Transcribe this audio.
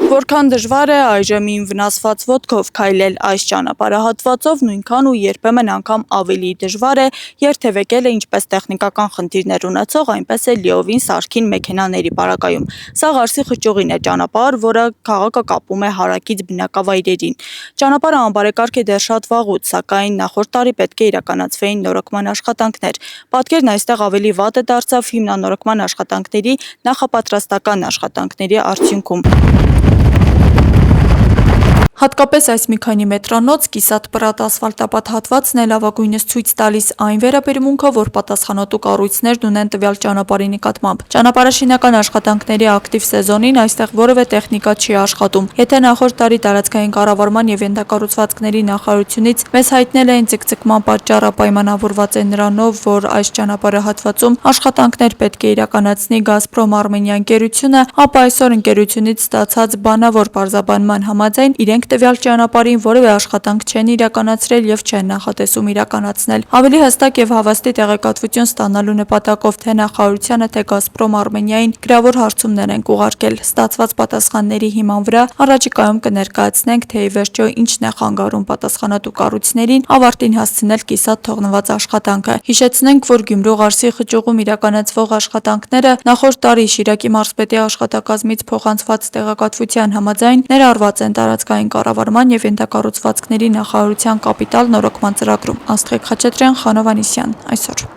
Որքան դժվար է այժմին վնասված ոտքով քայլել այս ճանապարհահատվածով, նույնքան ու երբեմն անգամ ավելի դժվար է երթևեկելը ինչպես տեխնիկական խնդիրներ ունեցող, այնպես էլ լիովին սարքին մեքենաների պարագայում։ Սա Ղարսի խճուղին է ճանապարհ, որը քաղաքը կապում է հարակից բնակավայրերին։ Ճանապարհը անբարեկարգ է դեռ շատ վաղուց, սակայն նախորդ տարի պետք է իրականացվեին նորոգման աշխատանքներ։ Պատկերն այստեղ ավելի վատ է դարձավ հիմնանորոգման աշխատանքների նախապատրաստական աշխատանքների արդյունքում։ Հատկապես այս մի քանի մետրանոց կիսատ-պռատ ասֆալտապատ հատվածն է լավագույնս ցույց տալիս այն վերաբերմունքը, որ պատասխանատու կառույցներն ունեն տվյալ ճանապարհի նկատմամբ։ Ճանապարհաշինական աշխատանքների ակտիվ սեզոնին այստեղ որևէ տեխնիկա չի աշխատում։ Եթե նախորդ տարի տարածքային կառավարման եւ ենթակառուցվածքների նախարարությունից մեզ հայտնել էին ցկցկման պատճառը պայմանավորված է նրանով, որ այս ճանապարհահատվածում աշխատանքներ պետք է իրականացնի Գազպրոմ Արմենիա ընկերությունը, ապա այսօր ընկերությունից ստացած բանավոր պարզաբանման համաձայն իրենք տվյալ ճանապարհին որևէ աշխատանք չեն իրականացրել եւ չեն նախատեսում իրականացնել։ Ավելի հստակ եւ հավաստի տեղեկատվություն ստանալու նպատակով թե նախարարությանը, թե Գազպրոմ Արմենիային գրավոր հարցումներ են ուղարկել։ Ստացված պատասխանների հիման վրա առաջիկայում կներկայացնենք, թե ի վերջո ինչն է խանգարում պատասխանատու կառույցներին ավարտին հասցնել կիսատ թողնված աշխատանքը։ Հիշեցնենք, որ Գյումրու-Ղարսի խճուղում իրականացվող աշխատանքները նախորդ տարի Շիրակի մարզպետի աշխատակազմից փոխանցված տեղեկատվության համաձայն ներառված են տարածքային կառավարման եւ ենթակառուցվածքների նախարարության կապիտալ նորոգման ծրագրում։ Աստղիկ Խաչատրյան, Խանով Անիսյան, այսօր։